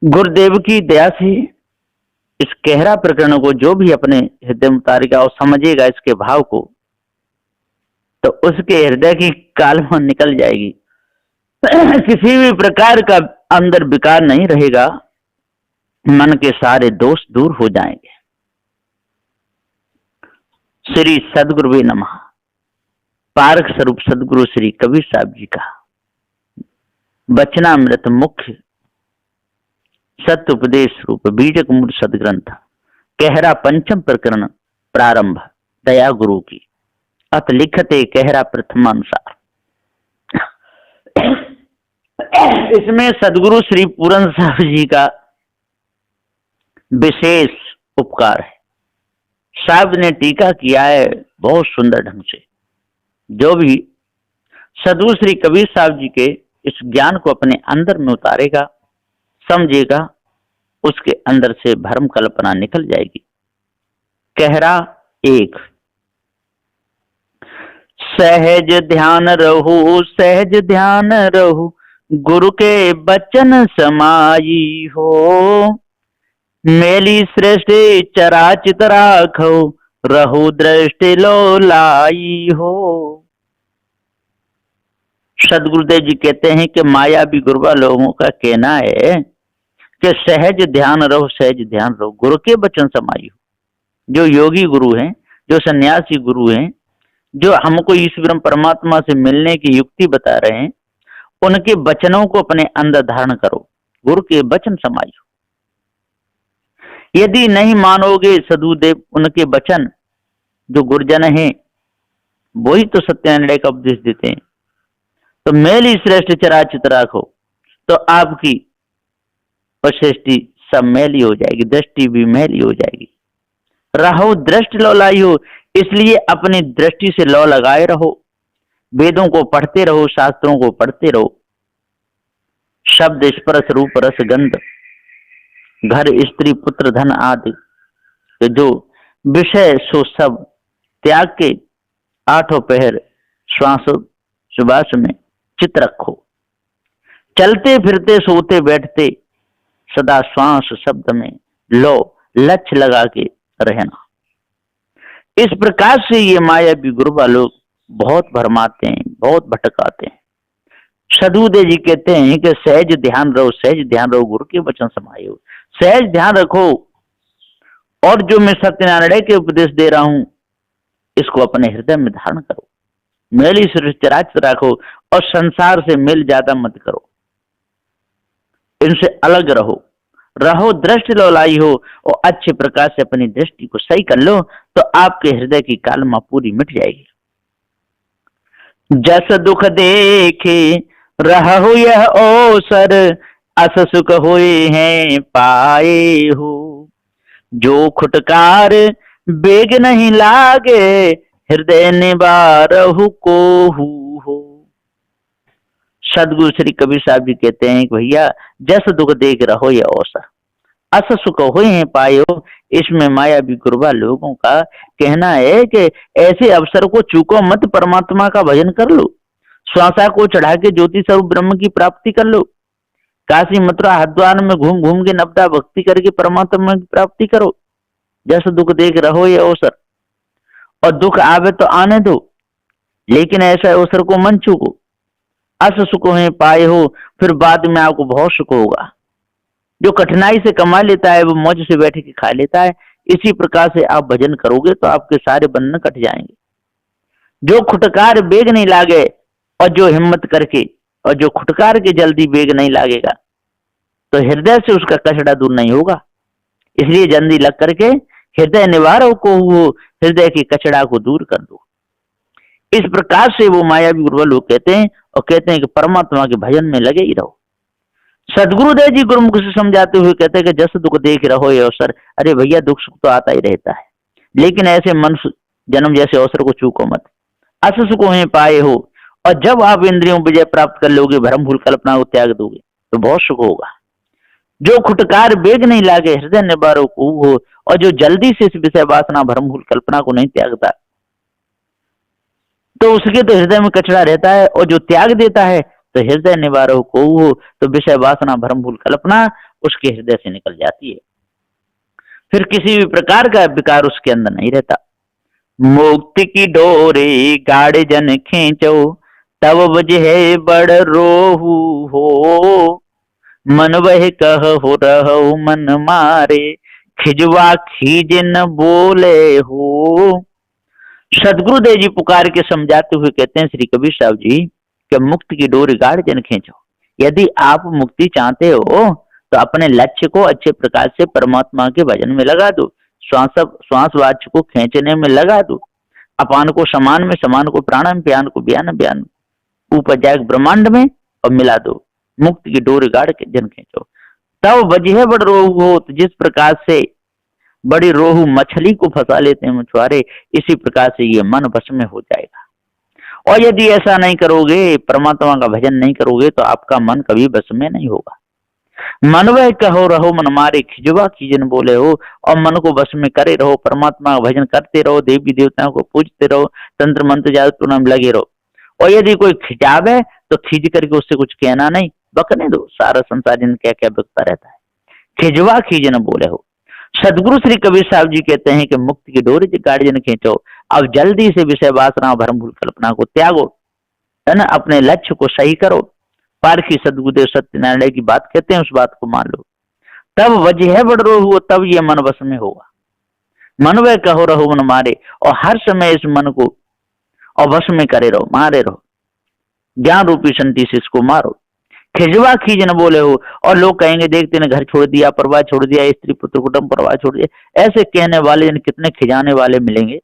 गुरुदेव की दया से इस गहरा प्रकरण को जो भी अपने हृदय में उतारेगा और समझेगा इसके भाव को, तो उसके हृदय की काल्पनिक निकल जाएगी। किसी भी प्रकार का अंदर विकार नहीं रहेगा, मन के सारे दोष दूर हो जाएंगे। श्री सदगुरुवे नमः। पारक स्वरूप सदगुरु श्री कबीर साहब जी का वचनामृत मुख्य सत्य उपदेश रूप बीजक मूल सदग्रंथ कहरा पंचम प्रकरण प्रारंभ दया गुरु की अत लिखते कहरा प्रथमानुसार। इसमें सदगुरु श्री पूरन साहब जी का विशेष उपकार है। साहब ने टीका किया है बहुत सुंदर ढंग से। जो भी सदगुरु श्री कबीर साहब जी के इस ज्ञान को अपने अंदर में उतारेगा, समझेगा, उसके अंदर से भ्रम कल्पना निकल जाएगी। कहरा एक, सहज ध्यान रहू, सहज ध्यान रहू, गुरु के बचन समाई हो, मेली सृष्टि चराचित राखो, रहु दृष्टि लो लाई हो। सदगुरुदेव जी कहते हैं कि माया भी गुरुवा लोगों का कहना है कि सहज ध्यान रहो, सहज ध्यान रहो, गुरु के वचन समाई हो। जो योगी गुरु हैं, जो सन्यासी गुरु हैं, जो हमको ईश्वर परमात्मा से मिलने की युक्ति बता रहे हैं, उनके वचनों को अपने अंदर धारण करो, गुरु के वचन समाई हो। यदि नहीं मानोगे सदगुरुदेव उनके वचन, जो गुरुजन हैं वही तो सत्य निर्णय का उपदेश देते हैं, तो मेली श्रेष्ठ चराचित राखो, तो आपकी सृष्टि सब मैली हो जाएगी, दृष्टि भी मैली हो जाएगी। रहो दृष्टि लो लाई हो, इसलिए अपनी दृष्टि से लौ लगाए रहो, वेदों को पढ़ते रहो, शास्त्रों को पढ़ते रहो। शब्द स्पर्श रूप रस गंध, घर स्त्री पुत्र धन आदि जो विषय सो सब त्याग के आठों पहर श्वास सुबास में चित रखो। चलते फिरते सोते बैठते सदा श्वास शब्द में लो लक्ष्य लगा के रहना। इस प्रकार से ये माया भी गुरुवा लोग बहुत भरमाते हैं, बहुत भटकाते हैं। सदगुरुदेव जी कहते हैं कि सहज ध्यान रहो, सहज ध्यान रहो, गुरु के वचन समाये हो, सहज ध्यान रखो। और जो मैं सत्यनारायण के उपदेश दे रहा हूं, इसको अपने हृदय में धारण करो, मेली सृष्टि रखो और संसार से मेल ज्यादा मत करो, इनसे अलग रहो। रहो दृष्टि लो लाई हो, और अच्छे प्रकार से अपनी दृष्टि को सही कर लो, तो आपके हृदय की कालमा पूरी मिट जाएगी। जस दुख देखे रहो यह अवसर, अस सुख हुए हैं पाए हो, जो खुटकार बेग नहीं लागे, हृदय निबारहु को हो। सदगुरु श्री कबीर साहब जी कहते हैं कि भैया जस दुख देख रहो ये अवसर, अस सुख हुए हैं पाए हो। इसमें माया भी गुरुवा लोगों का कहना है कि ऐसे अवसर को चूको मत, परमात्मा का भजन कर लो, श्वासा को चढ़ा के ज्योति स्वरूप ब्रह्म की प्राप्ति कर लो, काशी मथुरा हरिद्वार में घूम घूम के नवदा भक्ति करके परमात्मा की प्राप्ति करो। जैसे दुख देख रहो ये अवसर, और दुख आवे तो आने दो, लेकिन ऐसा अवसर को मन चूको। अस सुख है पाए हो, फिर बाद में आपको बहुत सुख होगा। जो कठिनाई से कमा लेता है वो मौज से बैठ के खा लेता है। इसी प्रकार से आप भजन करोगे तो आपके सारे बंधन कट जाएंगे। जो खुटकार बेग नहीं लागे, और जो हिम्मत करके, और जो खुटकार के जल्दी बेग नहीं लागेगा, तो हृदय से उसका कचड़ा दूर नहीं होगा। इसलिए जल्दी लग करके हृदय निवारो को हो, हृदय के कचड़ा को दूर कर दो। इस प्रकार से वो माया भी गुरुवा लोग कहते हैं, और कहते हैं कि परमात्मा के भजन में लगे ही रहो। सदगुरुदेव जी गुरुमुख से समझाते हुए कहते हैं कि जस दुख देख रहो ये अवसर। अरे भैया दुख सुख तो आता ही रहता है, लेकिन ऐसे मनुष्य जन्म जैसे अवसर को चूको मत। अस सुख में पाए हो, और जब आप इंद्रियों विजय प्राप्त कर लोगे, भ्रम भूल कल्पना को त्याग दोगे, तो बहुत सुख होगा। जो खुटकार बेग नहीं लागे, हृदय निबारो को हो, और जो जल्दी से इस विषय वासना भ्रम भूल कल्पना को नहीं त्यागता, तो उसके तो हृदय में कचरा रहता है। और जो त्याग देता है तो हृदय निवारो को हो, तो विषय वासना भ्रम भूल कल्पना उसके हृदय से निकल जाती है, फिर किसी भी प्रकार का विकार उसके अंदर नहीं रहता। मुक्ति की डोरी गाड़े जन खींचो, तब बजे बड़ रोहू हो, मन वह कहो रहो मन मारे, खिजवा खीज न बोले हो। सदगुरुदेव जी पुकार के समझाते हुए कहते हैं श्री कबीर साहब जी कि मुक्ति की डोरी गाड़ जन खींचो। यदि आप मुक्ति चाहते हो तो अपने लक्ष्य को अच्छे प्रकार से परमात्मा के भजन में लगा दो, श्वास वाच को खींचने में लगा दो, अपान को समान में, समान को प्राण में, प्यान को ब्यान, ब्यान ऊपर जाए ब्रह्मांड में और मिला दो। मुक्ति की डोरी गाड़ के जन खींचो, तब बजे बड़ रोहू हो। तो जिस प्रकार से बड़ी रोहू मछली को फंसा लेते हैं मछुआरे, इसी प्रकार से ये मन वश में हो जाएगा। और यदि ऐसा नहीं करोगे, परमात्मा का भजन नहीं करोगे, तो आपका मन कभी वश में नहीं होगा। मन वह कहो रहो मन मारे, खिजवा खीजन बोले हो। और मन को वश में करे रहो, परमात्मा का भजन करते रहो, देवी देवताओं को पूजते रहो, तंत्र मंत्र जादू में लगे रहो। और यदि कोई खिंचावे तो खींच करके उससे कुछ कहना नहीं, बकने दो। सारा संसार जिन क्या क्या बकता रहता है, खिजवा खीजन बोले हो। सदगुरु श्री कबीर साहब जी कहते हैं कि मुक्ति की डोरी गाड़ी जन खींचो। अब जल्दी से विषय वासना भरम भूल कल्पना को त्यागो, है ना, अपने लक्ष्य को सही करो। पारखी सदगुरुदेव सत्यनारायण की बात कहते हैं, उस बात को मान लो। तब वजह बड़ रोहू, तब ये मन वश में होगा। मन वह कहो रहो मन मारे, और हर समय इस मन को और वश में करे रहो, मारे रहो। ज्ञान रूपी संति से इसको मारो। खिजवा खीज न बोले हो। और लोग कहेंगे देखते न घर छोड़ दिया, परवाह छोड़ दिया, स्त्री पुत्र कुटुंब परवाह छोड़ दिया, ऐसे कहने वाले कितने खिजाने वाले मिलेंगे।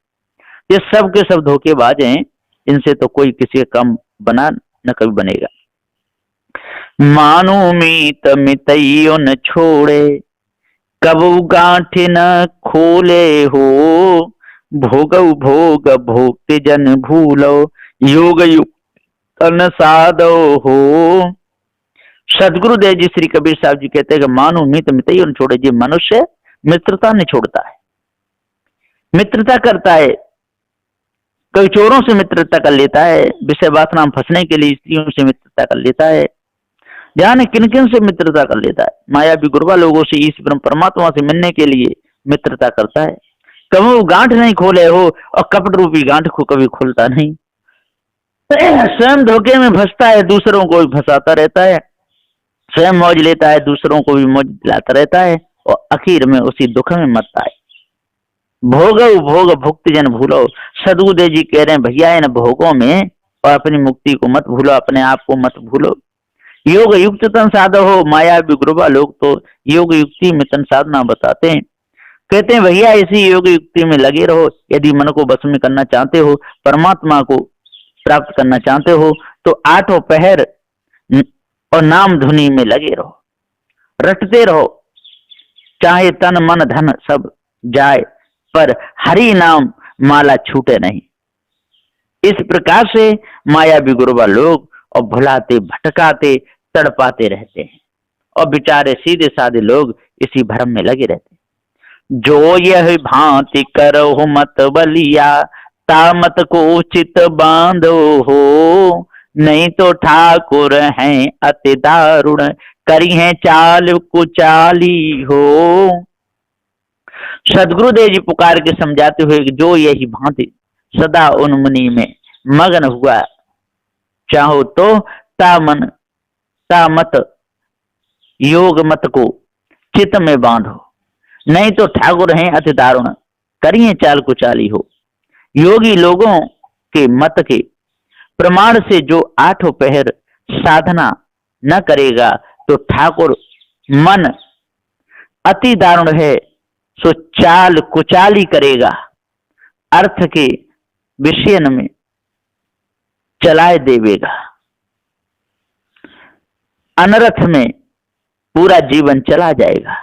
ये सब के सब धोखेबाज हैं, इनसे तो कोई किसी का कम बना न कभी बनेगा। मानो मीत मितइयो न छोड़े, कबू गांठ न खोले हो, भोग भोग भोगते जन भूलो, योग युक्त तन साधो हो। सदगुरुदेव जी श्री कबीर साहब जी कहते हैं कि मानो मित मितइयो न छोड़े। जी मनुष्य मित्रता नहीं छोड़ता है, मित्रता करता है। कई चोरों से मित्रता कर लेता है, विषय वासना में फंसने के लिए स्त्रियों से मित्रता कर लेता है, जाने किन किन से मित्रता कर लेता है। मायावी गुरबा लोगों से, ईश्वर परमात्मा से मिलने के लिए मित्रता करता है। कभी वो गांठ नहीं खोले हो, और कपट रूपी गांठ को कभी खोलता नहीं। स्वयं धोखे में फंसता है, दूसरों को भी फंसाता रहता है। स्वयं मौज लेता है, दूसरों को भी मौज दिलाता रहता है, और आखिर में उसी दुख में मरता है। भोग भोग भुक्त जन भूलो। सदगुरुदेव जी कह रहे हैं भैया इन भोगों में और अपनी मुक्ति को मत भूलो, अपने आप को मत भूलो। योग युक्त तन साधो हो। माया विग्रुबा लोग तो योग युक्ति में तन साधना बताते हैं, कहते हैं भैया इसी योग युक्ति में लगे रहो। यदि मन को बस में करना चाहते हो, परमात्मा को प्राप्त करना चाहते हो, तो आठों पहर और नाम धुनी में लगे रहो, रटते रहो। चाहे तन मन धन सब जाए, पर हरि नाम माला छूटे नहीं। इस प्रकार से मायावी गुरुबा लोग और भुलाते भटकाते तड़पाते रहते हैं, और बेचारे सीधे साधे लोग इसी भ्रम में लगे रहते हैं। जो यह भांति करो मत बलिया, तामत को चित बांधो हो, नहीं तो ठाकुर हैं अति दारुण, करी है चाल कुचाली हो। सदगुरुदेव जी पुकार के समझाते हुए कि जो यही भांति सदा उन्मुनि में मगन हुआ, चाहो तो तामत योग मत को चित्त में बांधो, नहीं तो ठाकुर हैं अति दारुण, करिए चाल कुचाली हो। योगी लोगों के मत के प्रमाण से जो आठों पहर साधना न करेगा, तो ठाकुर मन अति दारुण है, सो चाल कुचाली करेगा, अर्थ के विषय में चलाए देवेगा, अनर्थ में पूरा जीवन चला जाएगा।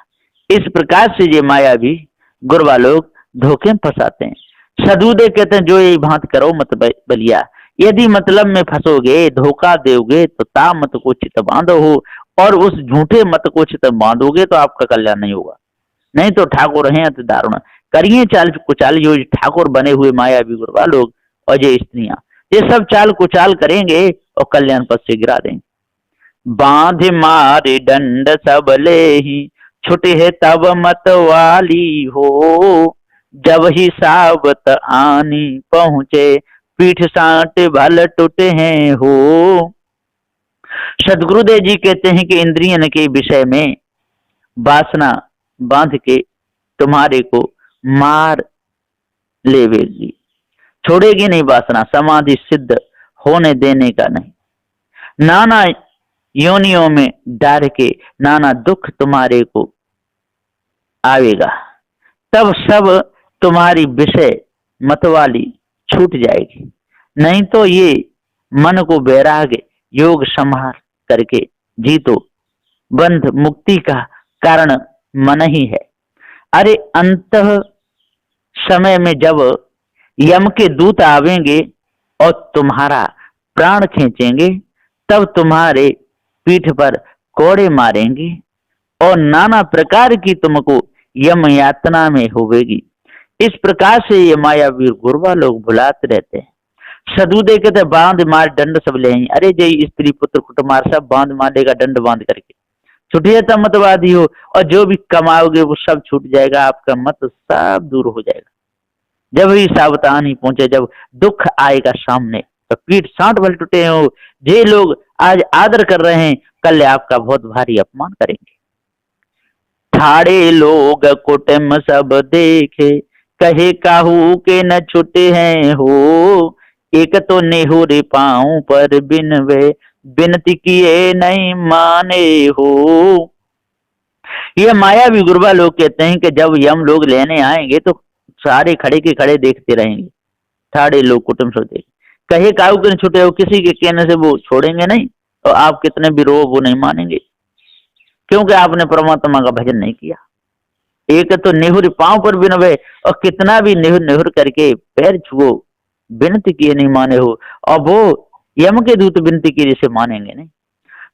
इस प्रकार से ये मायावी गुरबा लोग धोखे में फंसाते हैं। सदगुरुदेव कहते हैं जो यही भांत करो मत बलिया। यदि मतलब में फंसोगे, धोखा दोगे, तो ता मत को चित बांधो हो, और उस झूठे मत को चित बांधोगे तो आपका कल्याण नहीं होगा। नहीं तो ठाकुर हैं अति दारुण, करिए चाल कुचाल। जो ठाकुर बने हुए मायावी गुरबा लोग और ये स्त्रियां, ये सब चाल कुचाल करेंगे और कल्याण पद से गिरा देंगे। बांध मारे दंड सब लेहि, छुटे है तब मतवाली हो। जब ही सावत आनी पहुँचे, पीठ साट भल टूटे हैं हो। सदगुरुदेव जी कहते हैं कि इंद्रियन के विषय में वासना बांध के तुम्हारे को मार लेवेगी, छोड़ेगी नहीं वासना, समाधि सिद्ध होने देने का नहीं। नाना योनियों में डाल के नाना दुख तुम्हारे को आवेगा, तब सब तुम्हारी विषय मतवाली छूट जाएगी। नहीं तो ये मन को वैराग्य योग संहार करके जीतो, बंध मुक्ति का कारण मन ही है। अरे अंत समय में जब यम के दूत आवेंगे और तुम्हारा प्राण खींचेंगे, तब तुम्हारे पीठ पर कोड़े मारेंगे और नाना प्रकार की तुमको यम यातना में होवेगी। इस प्रकार से ये मायावी गुरबा लोग भुलाते रहते हैं। सदुदे कहते बांध मार दंड सब ले। अरे जय स्त्री पुत्र कुटुमार सब बांध मारेगा दंड बांध करके, छुटिए तब मतवादी हो, और जो भी कमाओगे वो सब छूट जाएगा, आपका मत सब दूर हो जाएगा। जब ही सावधानी पहुंचे, जब दुख आएगा सामने, तो पीठ साठ भल टूटे हो। जे लोग आज आदर कर रहे हैं, कल आपका बहुत भारी अपमान करेंगे। ठाड़े लोग कुटुम सब देखे, कहे काहू के न छुटे हैं हो। एक तो नेहुर पाऊं पर बिन वे, बिनती किए नहीं माने हो। ये मायावी गुरबा लोग कहते हैं कि जब यम लोग लेने आएंगे तो सारे खड़े के खड़े देखते रहेंगे। ठाड़े लोग कुटुंब सब देख, कहे काहू के न छुटे हो, किसी के कहने से वो छोड़ेंगे नहीं, और आप कितने भी रो वो नहीं मानेंगे, क्योंकि आपने परमात्मा का भजन नहीं किया। एक तो नेहुर पांव पर बिनवे, और कितना भी नेहुर नेहुर करके पैर छुओ, विनती किए नहीं माने हो, और वो यम के दूत विनती किए जिसे मानेंगे नहीं।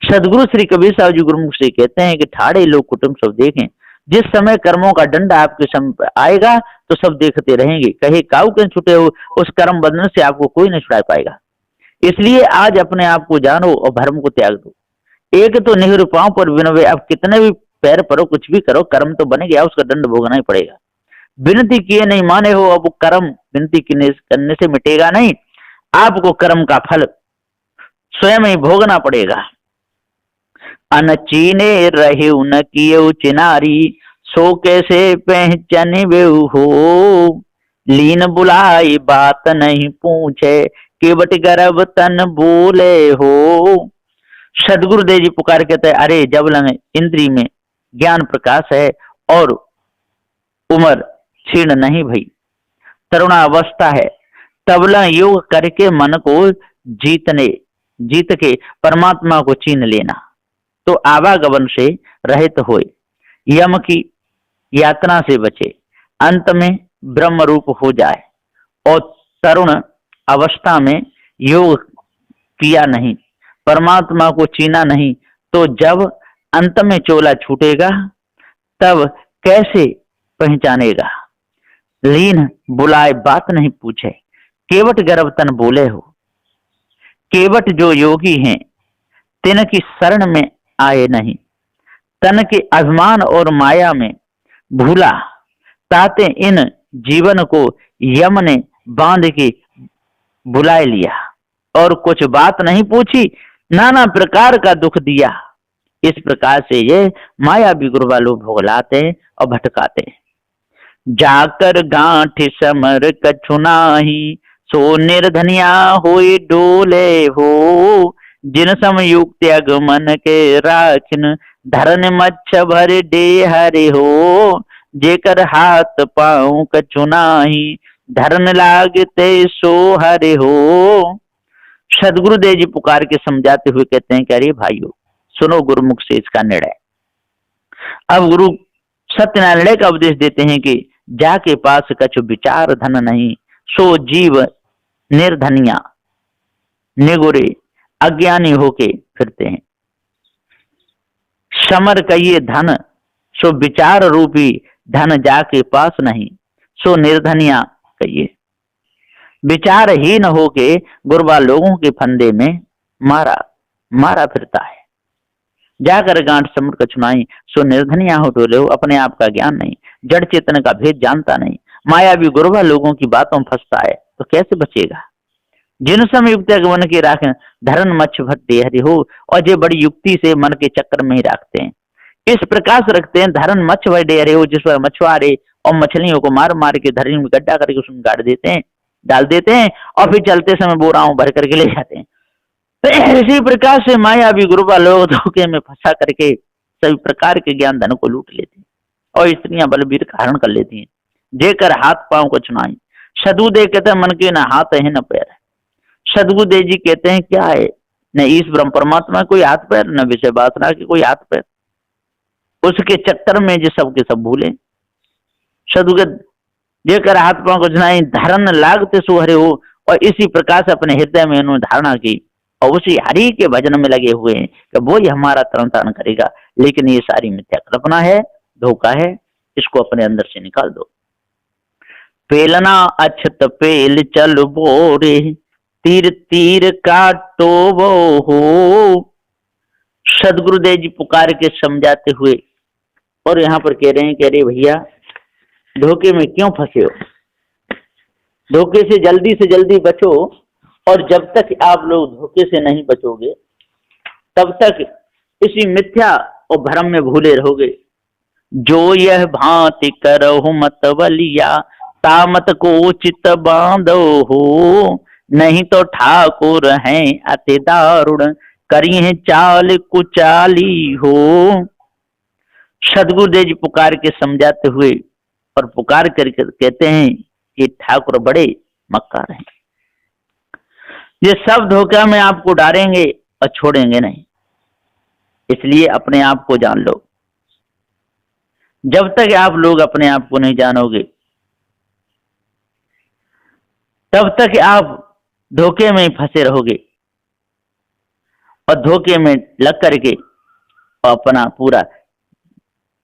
सदगुरु श्री कबीर साहब जी गुरुमुख से कहते हैं कि ठाड़े लोग कुटुंब सब देखें, जिस समय कर्मों का दंड आपके समय आएगा तो सब देखते रहेंगे। कहे काऊ के छुटे हो, उस कर्म बंधन से आपको कोई नहीं छुड़ा पाएगा। इसलिए आज अपने आप को जानो और भरम को त्याग दो। एक तो नेहरू पांव पर विनवे, अब कितने भी पैर परो, कुछ भी करो, कर्म तो बन गया, उसका दंड भोगना ही पड़ेगा। विनती किए नहीं माने हो, अब कर्म विनती करने से मिटेगा नहीं, आपको कर्म का फल स्वयं ही भोगना पड़ेगा। अनचीने रहे न किए चिनारी, सो कैसे पहचाने बेहू हो। लीन बुलाई बात नहीं पूछे, केवट गर्भ तन बोले हो। सदगुरुदेव जी पुकार कहते हैं, अरे जब लंग इंद्री में ज्ञान प्रकाश है और उम्र क्षीण नहीं भई, तरुणावस्था है, तबला योग करके मन को जीत के परमात्मा को छीन लेना, तो आवागमन से रहित होए, यम की यातना से बचे, अंत में ब्रह्म रूप हो जाए, और तरुण अवस्था में योग किया नहीं, परमात्मा को छीना नहीं, तो जब अंत में चोला छूटेगा तब कैसे पहचानेगा। लीन बुलाए बात नहीं पूछे, केवट गर्भ तन बोले हो। केवट जो योगी हैं, तिन की शरण में आए नहीं, तन के अभिमान और माया में भूला, ताते इन जीवन को यम ने बांध के बुलाए लिया, और कुछ बात नहीं पूछी, नाना प्रकार का दुख दिया। इस प्रकार से ये माया बिगुरवा लोग भोगलाते और भटकाते। जाकर गांठ समर कछु नाही, सो निर्धनिया होए डोले हो। जिन समयुक्त अगमन के राखिन, धरन मच्छ भर डे हरे हो। जेकर हाथ पाँव कछु नाही, धरन लागते सो हरे हो। सदगुरुदेव जी पुकार के समझाते हुए कहते हैं कि अरे भाइयों सुनो गुरुमुख से इसका निर्णय। अब गुरु सत्यनारायण निर्णय का उपदेश देते हैं कि जाके पास कछु विचार धन नहीं, सो जीव निर्धनिया निगुरे अज्ञानी होके फिरते हैं। समर कहिए धन, सो विचार रूपी धन जाके पास नहीं, सो निर्धनिया कहिए। विचारहीन होके गुरबा लोगों के फंदे में मारा फिरता है। जाकर गांठ समुद्र कछुनाई, सो निर्धनिया हो डोले हो, अपने आप का ज्ञान नहीं, जड़ चेतन का भेद जानता नहीं, मायावी गुरबा लोगों की बातों फंसता है, तो कैसे बचेगा। जिन समय युक्त वन के राखें, धरन मच्छ भट्टे हरि हो, और ये बड़ी युक्ति से मन के चक्कर में ही रखते हैं। इस प्रकार से रखते हैं, धरन मच्छ भट्टे हरि हो, जिस पर मछुआरे और मछलियों को मार मार के धरनी में गड्ढा करके उसमें गाड़ देते हैं, डाल देते हैं, और फिर चलते समय बोराओं भर करके ले जाते हैं। तो इसी प्रकार से मायावी गुरुबा लोग धोखे में फंसा करके सभी प्रकार के ज्ञान धन को लूट लेते हैं, और स्त्रियां बलबीर का हरण कर लेती हैं। जेकर हाथ पांव को चुनाई, सदगुरुदेव कहते हैं मन के न हाथ है न पैर है। सदगुरुदेव जी कहते हैं क्या है, न ईश ब्रह्म परमात्मा कोई हाथ पैर, न विषय वासना के कोई हाथ पैर, उसके चक्कर में जो सब के सब भूले। सदगुरु जेकर हाथ पांव को चुनाई, धरन लागते सुहरे हो, और इसी प्रकार से अपने हृदय में उन्होंने धारणा की, और उसी हरि के भजन में लगे हुए हैं कि वो ही हमारा तरण तारण करेगा। लेकिन ये सारी मिथ्या कल्पना है, धोखा है, इसको अपने अंदर से निकाल दो। पेलना अछत पेल चल बोरे, तीर तीर काटो वो हो। सदगुरुदेव जी पुकार के समझाते हुए, और यहाँ पर कह रहे हैं कि अरे भैया धोखे में क्यों फंसे हो, धोखे से जल्दी बचो। और जब तक आप लोग धोखे से नहीं बचोगे तब तक इसी मिथ्या और भ्रम में भूले रहोगे। जो यह भांति करहु मत बलिया, तामत को चित बांधो हो। नहीं तो ठाकुर हैं अति दारुण, करी है चाल कुचाली हो। सदगुरुदेव जी पुकार के समझाते हुए और पुकार करके कहते हैं कि ठाकुर बड़े मक्कार हैं, ये सब धोखा में आपको डालेंगे और छोड़ेंगे नहीं। इसलिए अपने आप को जान लो। जब तक आप लोग अपने आप को नहीं जानोगे तब तक आप धोखे में फंसे रहोगे, और धोखे में लग करके अपना पूरा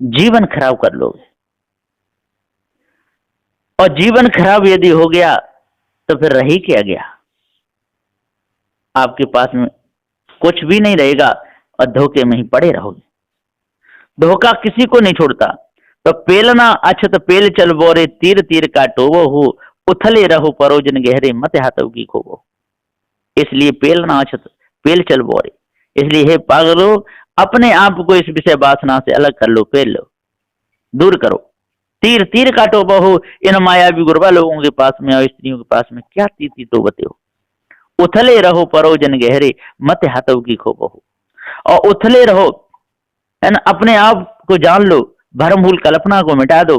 जीवन खराब कर लोगे। और जीवन खराब यदि हो गया तो फिर रही क्या गया, आपके पास में कुछ भी नहीं रहेगा, और धोखे में ही पड़े रहोगे। धोखा किसी को नहीं छोड़ता। तो पेलना अछत पेल चल बोरे, तीर तीर काटो वो हो। उथले रहो परोजन गहरे, मत हाथों की खोबो। इसलिए पेलना अछत पेल चल बोरे, इसलिए हे पागलो अपने आप को इस विषय वासना से अलग कर लो, पेल लो, दूर करो। तीर तीर काटो बहु, इन मायावी गुरबा लोगों के पास में और स्त्रियों के पास में क्या तीती तो बते हो। उथले रहो परोजन गहरे, मत हाथों की खोबो हो। और उथले रहो है ना, अपने आप को जान लो, भरमभूल कल्पना को मिटा दो,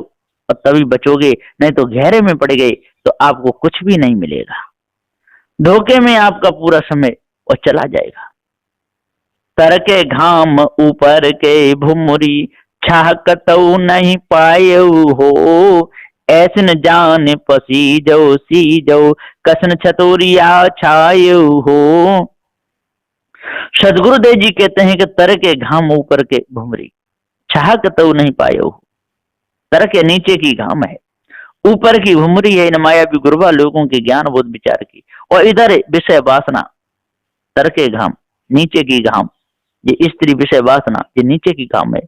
और तभी बचोगे। नहीं तो गहरे में पड़ गए तो आपको कुछ भी नहीं मिलेगा। धोखे में आपका पूरा समय और चला जाएगा। तर के घाम ऊपर के भुमरी, छाकतऊ नहीं पाए हो। ऐसे न जाने पसीजो सीजो, कसन छतोरिया छाए हो। सदगुरुदेव जी कहते हैं कि तर के घाम ऊपर के भुमरी, छाकतऊ नहीं पाए हो। तर के नीचे की घाम है, ऊपर की भुमरी है इन मायावी गुरबा लोगों के ज्ञान बोध विचार की, और इधर विषय वासना। तर के घाम, नीचे की घाम, ये स्त्री विषय वासना, ये नीचे की घाम है।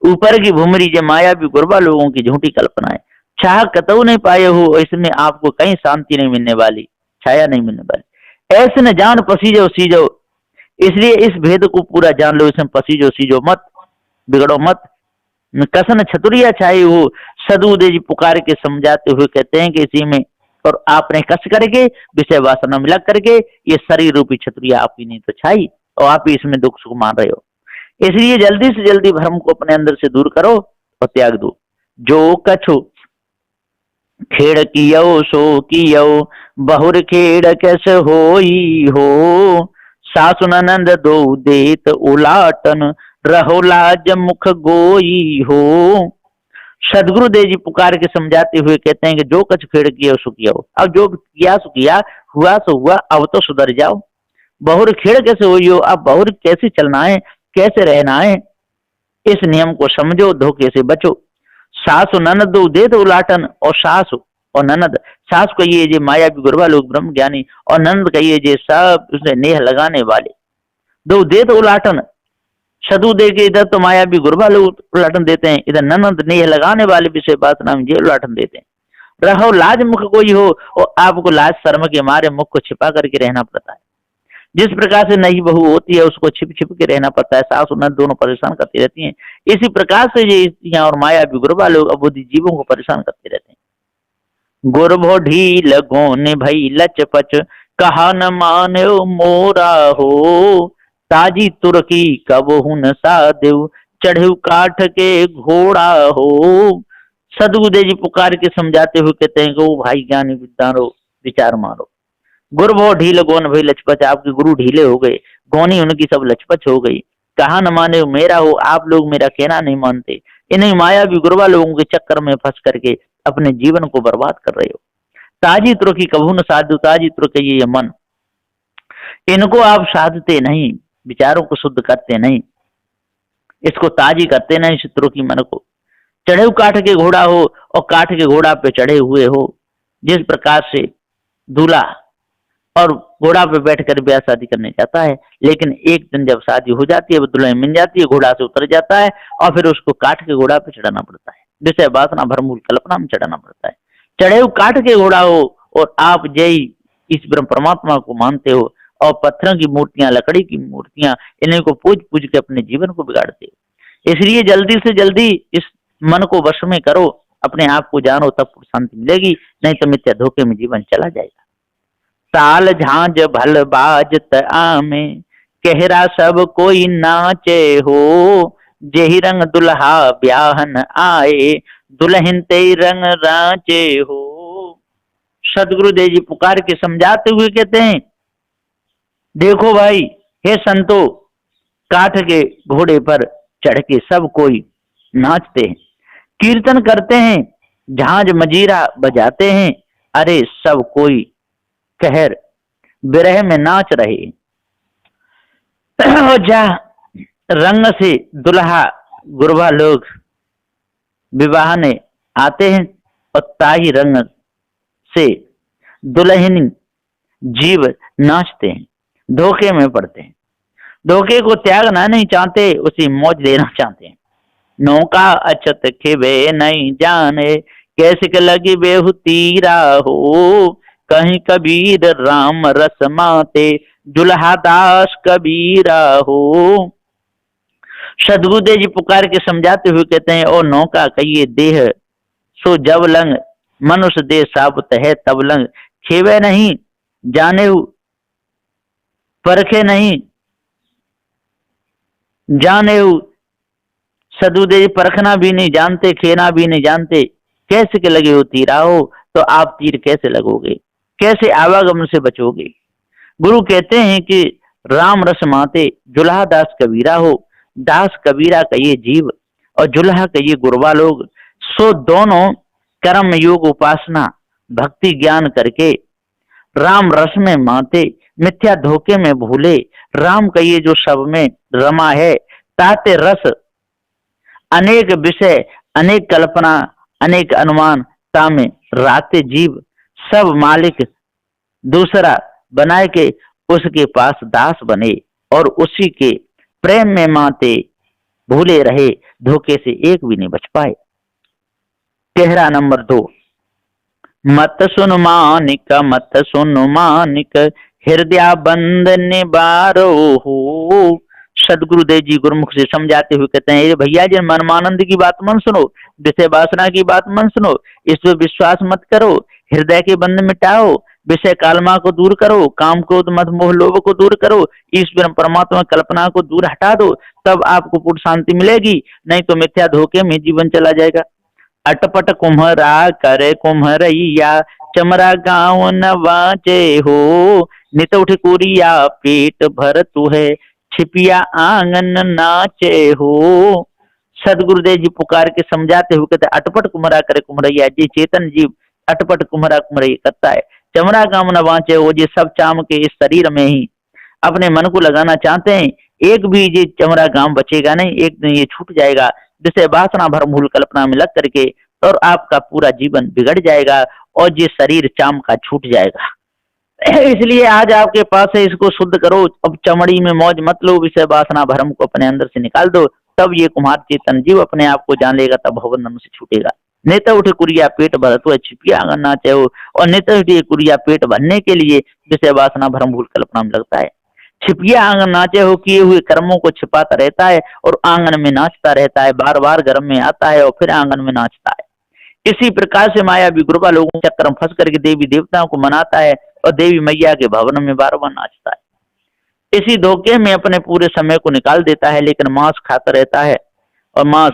ऊपर की भुमरी ये मायावी गुरबा लोगों की झूठी कल्पना है। छाह कतऊ नहीं पाए हो, इसमें आपको कहीं शांति नहीं मिलने वाली, छाया नहीं मिलने वाली। ऐसे न जान पसीजो सीजो, इसलिए इस भेद को पूरा जान लो। इसमें पसीजो सीजो मत, बिगड़ो मत, कसन छतुरिया छाई हो। सदगुरुदेव जी पुकार के समझाते हुए कहते हैं कि इसी में और आपने कस करके विषय वासना मिला करके ये शरीर रूपी छतुरिया आपकी नहीं तो छाई, और आप ही इसमें दुख सुख मान रहे हो। इसलिए जल्दी से जल्दी भ्रम को अपने अंदर से दूर करो और त्याग दो। जो कछु खेड़ कियो सो कियो, बहुर खेड़ कैसे होई हो। सासु ननंद दो देत उलाटन, रहो लाज मुख गोई हो। सदगुरुदेव जी पुकार के समझाते हुए कहते हैं कि जो कछ खेड़ किया सो किया हो। अब जो किया सो किया, हुआ सो हुआ, अब तो सुधर जाओ। बहुर खेड़ कैसे हुई हो, अब बहुर कैसे चलना है, कैसे रहना है, इस नियम को समझो, धोखे से बचो। सासु ननद दो देत उलाटन, और सासु और ननद, सास कहिए जे मायावी गुरबा लोग ब्रह्म ज्ञानी, और ननद कहिए जे सब उसने नेह लगाने वाले। दो देत उलाटन, सदु दे के इधर तो मायावी गुरबा लोग उलाटन देते हैं, इधर ननद नेह लगाने वाले विषय वासना में जेल उलाटन देते हैं। रहो लाज मुख कोई हो, और आपको लाज शर्म के मारे मुख को छिपा करके रहना पड़ता है। जिस प्रकार से नई बहू होती है उसको छिप छिप के रहना पड़ता है, सास और ननद दोनों परेशान करती रहती हैं। इसी प्रकार से ये स्त्रियां और मायावी गुरबा लोग अबोधी जीवों को परेशान करते रहते हैं। गुरभो ढील गोने भई लचपच, कहा न माने मोरा हो, ताजी तुर्की कबहू न सादेव, चढ़े काठ के घोड़ा हो। सदगुरुदेव जी पुकार के समझाते हुए कहते हैं कि ओ भाई ज्ञानी विद्वानो विचार मारो। गुरभो ढील गोन भई लचपच, आपके गुरु ढीले हो गए, गोनी उनकी सब लचपच हो गई। कहा न माने मेरा हो, आप लोग मेरा कहना नहीं मानते। इन्हीं मायावी गुरबा लोगों के चक्कर में फंस करके अपने जीवन को बर्बाद कर रहे हो। ताजी तुर्की कबहू न साधु, ताजी तुर्क ये मन, इनको आप साधते नहीं, विचारों को शुद्ध करते नहीं, इसको ताजी करते नहीं इस तुर्की मन को। चढ़े काठ के घोड़ा हो, और काठ के घोड़ा पे चढ़े हुए हो। जिस प्रकार से दूल्हा और घोड़ा पे बैठकर ब्याह शादी करने जाता है, लेकिन एक दिन जब शादी हो जाती है, वो दुल्हन मिल जाती है, घोड़ा से उतर जाता है और फिर उसको काठ के घोड़ा पे चढ़ाना पड़ता है, विषय वासना भरमूल कल्पना में चढ़ाना पड़ता है। चढ़े काठ के घोड़ा हो, और आप जय इस ब्रह्म परमात्मा को मानते हो, और पत्थरों की मूर्तियां, लकड़ी की मूर्तियां, इन्हीं को पूज पूज के अपने जीवन को बिगाड़ते हो। इसलिए जल्दी से जल्दी इस मन को वश में करो, अपने आप को जानो, तब शांति मिलेगी, नहीं तो मिथ्या धोखे में जीवन चला जाएगा। ताल झांझ भल बाजत आमे, कहरा सब कोई नाचे हो, जेहि रंग दुल्हा ब्याहन आए, दुल्हन ते रंग राचे हो। सदगुरुदेव जी पुकार के समझाते हुए कहते हैं, देखो भाई, हे संतो, काठ के घोड़े पर चढ़ के सब कोई नाचते हैं, कीर्तन करते हैं, झांझ मजीरा बजाते हैं, अरे सब कोई कहर विरह में नाच रहे। और जा रंग से दुल्हा गुरबा लोग विवाहने आते हैं, और ताही रंग से दुल्हन जीव नाचते हैं, धोखे में पड़ते हैं। धोखे को त्यागना नहीं चाहते, उसी मौज देना चाहते हैं। नौका अचत खिबे नहीं जाने, कैसे के लगी बेहू तीरा हो, कहीं कबीर राम रस माते, दुल्हा दास कबीरा हो। सदगुरुदेव जी पुकार के समझाते हुए कहते हैं, ओ नौका कहिए देह सो जब लंग, मनुष्य देह साबुत है तब लंग, खेवे नहीं जाने परखे नहीं जाने। सदगुरुदेव जी परखना भी नहीं जानते, खेना भी नहीं जानते, कैसे के लगे हो तीरा हो, तो आप तीर कैसे लगोगे, कैसे आवागमन से बचोगे। गुरु कहते हैं कि राम रस माते, जुल्हा दास कबीरा हो। दास कबीरा कहिए जीव, और जुल्हा कहिए गुरबा लोग, सो दोनों कर्म योग उपासना भक्ति ज्ञान करके राम रस में माते, मिथ्या धोखे में भूले। राम कहिए जो सब में रमा है, ताते रस अनेक विषय, अनेक कल्पना, अनेक अनुमान, तामे राते जीव, सब मालिक दूसरा बनाए के उसके पास दास बने, और उसी के प्रेम में माते भूले रहे, धोखे से एक भी नहीं बच पाए। चेहरा नंबर 2, मत सुन मानिक, मत सुन मानिक, हृदय बंद निबारो हो। सदगुरुदेव जी गुरुमुख से समझाते हुए कहते हैं, भैया जी मनमानंद की बात मन सुनो, विषय वासना की बात मन सुनो, इस पर विश्वास मत करो, हृदय के बंध मिटाओ, विषय कालमा को दूर करो, काम क्रोध मद मोह लोभ को दूर करो, ईश्वर परमात्मा कल्पना को दूर हटा दो, तब आपको पूर्ण शांति मिलेगी, नहीं तो मिथ्या धोखे में जीवन चला जाएगा। अटपट कुम्हरा करे कुम्हरैया, चमरा गाँव न वाचे हो, नित उठ कुरिया पेट भर तू है, छिपिया आंगन नाचे हो। सदगुरुदेव जी पुकार के समझाते हुए कहते, अटपट कुम्हरा करे कुम्हरैया, जी चेतन जीव अटपट कुम्हरा कुम्हरैया करता है, चमड़ा काम न वांचे हो, जी सब चाम के इस शरीर में ही अपने मन को लगाना चाहते हैं, एक भी ये चमड़ा गांव बचेगा नहीं, एक दिन ये छूट जाएगा, जिसे वासना भरमूल कल्पना में लग करके, और आपका पूरा जीवन बिगड़ जाएगा, और ये शरीर चाम का छूट जाएगा। इसलिए आज आपके पास है, इसको शुद्ध करो। अब चमड़ी में मौज मत लो, विषय वासना भरम को अपने अंदर से निकाल दो, तब ये कुम्हार चेतन जीव अपने आप को जान लेगा, तब भवन से छूटेगा। नेता उठे कुरिया पेट भरत हुआ छिपिया अगर नाचे हो, और नेता उठे कुरिया पेट भरने के लिए विषय वासना भरम भूल कल्पना में लगता है। छिपिया आंगन नाचे हो, किए हुए कर्मों को छिपाता रहता है और आंगन में नाचता रहता है, बार बार घर में आता है और फिर आंगन में नाचता है। इसी प्रकार से माया विग्रुपा लोगों के चक्कर में फंस करके देवी देवताओं को मनाता है और देवी मैया के भवन में बार बार नाचता है। इसी धोखे में अपने पूरे समय को निकाल देता है, लेकिन मांस खाता रहता है, और मांस,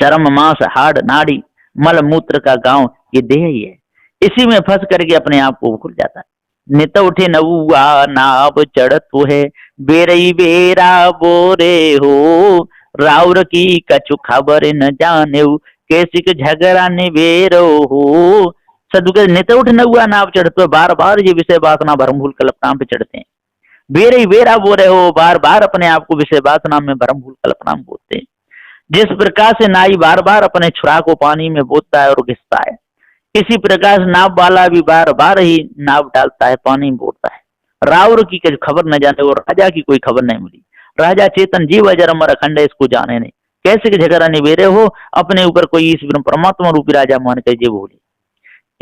चरम मांस, हाड़ नाड़ी, मल मूत्र का गांव ये देह ही है। इसी में फंस करके अपने आप को भूल जाता है। नित उठे नौआ नाव चढ़त है, बेरई बेरा बोरे हो, राउर की कछु खबर न जाने, कैसी के झगड़ा निबेरो हो। सदु के नित उठ नौआ नाव चढ़ते हो, बार बार ये विषय वासना भरम भूल कल्पना पे चढ़ते हैं। बेरई बेरा बोरे हो, बार बार अपने आप को विषय वासना में भरम भूल कल्पना में बोलते हैं। जिस प्रकार से नाई बार बार अपने छुरा को पानी में बोतता है और घिसता है, इसी प्रकार से नाव वाला भी बार बार ही नाव डालता है, पानी में बोतता है। राउर की कुछ खबर न जाने और राजा की कोई खबर नहीं मिली। राजा चेतन जीव अजर अमर अखंड, इसको जाने नहीं। कैसे के झगड़ा निबेरे हो, अपने ऊपर कोई ईश्वर परमात्मा रूपी राजा मान कर जे बोले।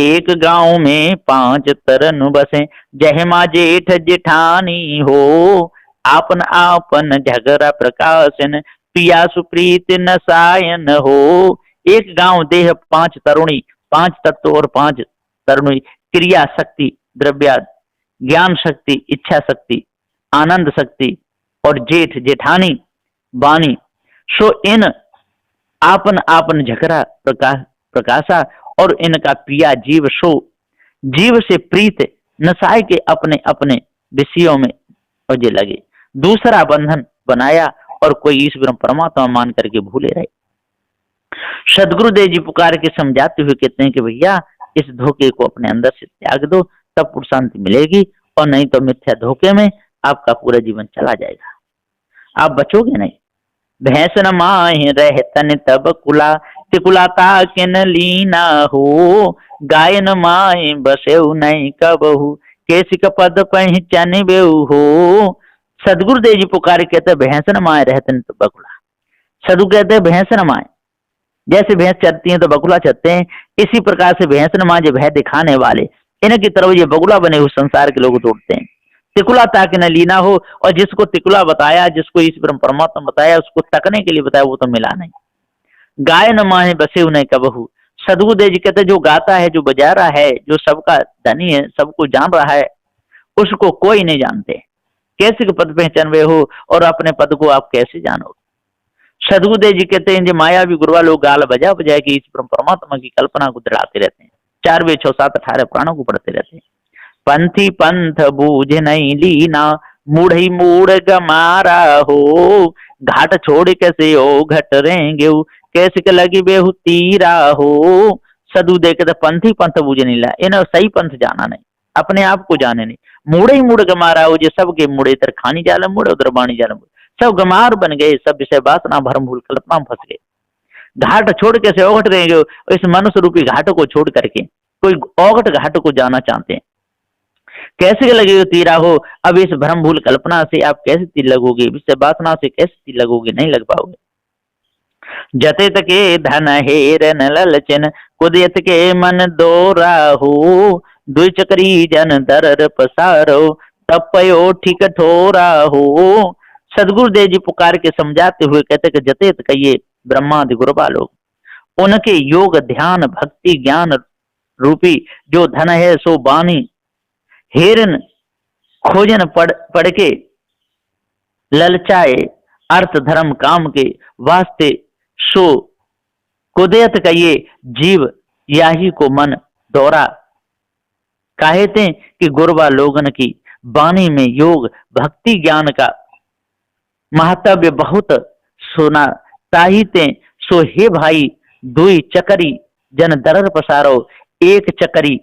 एक गांव में 5 तरन बसे, जहमा जेठ जेठानी हो, आपन आपन झगड़ा प्रकाशन, पिया सुप्रीत नसायन हो। एक गांव देह 5 तरुणी, 5 तत्व और 5 तरुणी, क्रिया शक्ति, द्रव्या, ज्ञान शक्ति, इच्छा शक्ति, आनंद शक्ति और जेठ जेठानी वाणी। सो इन आपन आपन झगड़ा प्रकाशा, और इनका पिया जीव, सो जीव से प्रीत नसाय के अपने अपने विषयों में मुझे लगे। दूसरा बंधन बनाया और कोई ईश्वर परमात्मा मान करके भूले रहे। सदगुरुदेव जी पुकार के समझाते हुए कहते हैं कि भैया इस धोखे को अपने अंदर से त्याग दो, तब पूर्ण शांति मिलेगी, और नहीं तो मिथ्या धोखे में आपका पूरा जीवन चला जाएगा, आप बचोगे नहीं। भैंस न माहे रह तन तब कुला, तिकुलाता के न लीना हो, गाय न माए बसेऊ नहीं कबहू, कैसी का पद पहचान बेऊ हो। सदगुरुदेव जी पुकार कहते भैंस न माए रहते न तब बकुला। सदगुरु कहते भैंस न माए, जैसे भैंस चरती हैं तो बगुला चरते हैं, इसी प्रकार से भैंस न माए जो भय दिखाने वाले, इनकी तरफ ये बगुला बने हुए संसार के लोग दौड़ते हैं। तिकुला ताकि न लीना हो, और जिसको तिकुला बताया, जिसको ईश्वर परमात्मा बताया, उसको तकने के लिए बताया, वो तो मिला नहीं। गाय न माहे बसे उन्हें कबहू। सदगुरुदेव जी कहते जो गाता है, जो बजा रहा है, जो सबका धनी है, सबको जान रहा है, उसको कोई नहीं जानते। कैसे पद पहचान वे हो, और अपने पद को आप कैसे जानोगे। सदगुरुदेव जी कहते हैं जो माया भी गुरुआ लोग गाल बजा बजा के ईश्वर परमात्मा की कल्पना को दृढ़ाते रहते हैं। 4 वे 6 7 18 पुराणों को पढ़ते रहते हैं। पंथी पंथ बूझ नहीं लीना, मूढ़ी मूढ़ गमारा हो, घाट छोड़ कैसे ओ घट रहेंगे, कैसे के लगी बेहू तीरा हो। सदु देखे तो पंथी पंथ बूझ नहीं ला, इन्हें सही पंथ जाना नहीं, अपने आप को जाने नहीं। मूढ़े ही मूढ़ गमारा हो, जो सबके मुड़े, इधर खानी जाल मुड़े, उधर बाणी जाल मुड़े, सब गमार बन गए, सब विषय वासना भरम भूल कल्पना में फंस गए। घाट छोड़ कैसे ओघट रहेंगे, इस मनुष्य रूपी घाट को छोड़ करके कोई ओघट घाट को जाना चाहते हैं। कैसे लगे तीरा हो, अब इस भ्रम भूल कल्पना से आप कैसे तीर लगोगे, विषय वासना से कैसे तीर लगोगे, नहीं लग पाओगे। जते तके धन हेर न ललचन, कुदियत के मन दोरा हो, दुई चकरी जन दर पसारो, तपयो ठीक ठोरा हो। सदगुरुदेव जी पुकार के समझाते हुए कहते कि जतेत कहिए ब्रह्मादि गुरुबा लोग, उनके योग ध्यान भक्ति ज्ञान रूपी जो धन है सो बानी, हेरन खोजन पढ़ के ललचाए, अर्थ धर्म काम के वास्ते सो कुदयत कहिए जीव, याही को मन दौरा। कहते कि गुरुबा लोगन की वाणी में योग भक्ति ज्ञान का महत्व बहुत सुना ताहिते, सो हे भाई दुई चकरी जन दरर पसारो, एक चकरी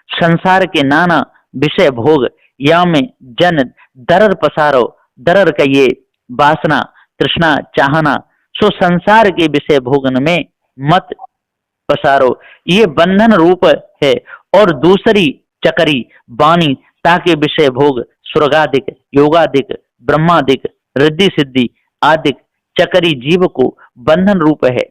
संसार के नाना विषय भोग, या में जन दरर पसारो, दरर का ये वासना तृष्णा चाहना, सो संसार के विषय भोगन में मत पसारो, ये बंधन रूप है। और दूसरी चकरी वाणी ताके विषय भोग स्वर्गादिक योगादिक ब्रह्मादिक रिद्धि सिद्धि आदिक चकरी जीव को बंधन रूप है।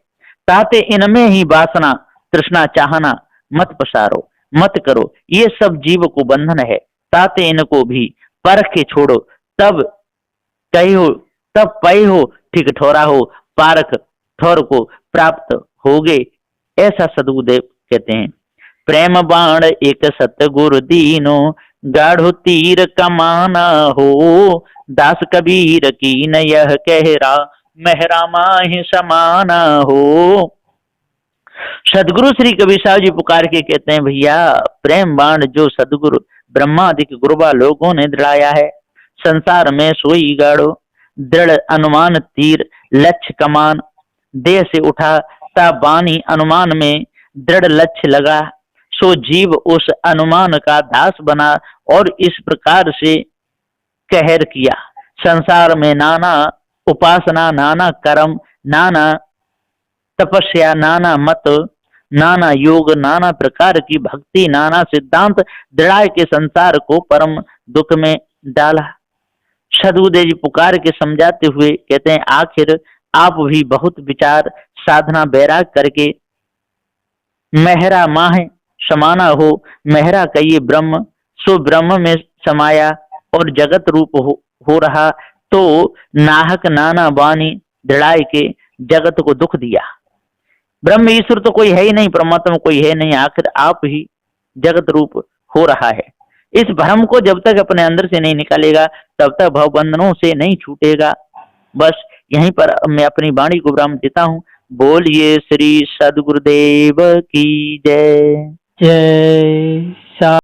ताते इनमें ही वासना तृष्णा चाहना मत पसारो मत करो, ये सब जीव को बंधन है। ताते इनको भी परख के छोड़ो, तब कही हो तब पई हो ठीक ठोरा हो, पारख ठोर को प्राप्त होगे। ऐसा सदगुरुदेव कहते हैं। प्रेम बाण एक सतगुरु दीनो, गाढ़ो तीर कमाना हो, दास कबीर की न यह कहरा, मेहरा माहि समाना हो। सदगुरु श्री कबीर साहब जी पुकार के कहते हैं, भैया प्रेम बाण जो सदगुरु ब्रह्मादिक गुरुबा लोगों ने दृढ़ाया है, संसार में सोई गाड़ो, दृढ़ अनुमान तीर लक्ष्य कमान, देह से उठा ता बानी अनुमान में दृढ़ लक्ष्य लगा, सो जीव उस अनुमान का दास बना और इस प्रकार से कहर किया। संसार में नाना उपासना नाना कर्म नाना तपस्या नाना मत नाना योग नाना प्रकार की भक्ति नाना सिद्धांत दृढ़ के संसार को परम दुख में डाला। सदगुरुदेव जी पुकार के समझाते हुए कहते हैं, आखिर आप भी बहुत विचार साधना बैराग करके मेहरा माह समाना हो, मेहरा कहिए ब्रह्म, सो ब्रह्म में समाया और जगत रूप हो रहा, तो नाहक नाना वाणी दृढ़ाई के जगत को दुख दिया। ब्रह्म ईश्वर तो कोई है ही नहीं, परमात्मा कोई है नहीं, आखिर आप ही जगत रूप हो रहा है। इस भ्रम को जब तक अपने अंदर से नहीं निकालेगा तब तक भवबंधनों से नहीं छूटेगा। बस यहीं पर मैं अपनी वाणी को विराम देता हूँ। बोलिए श्री सदगुरुदेव की जय। जय।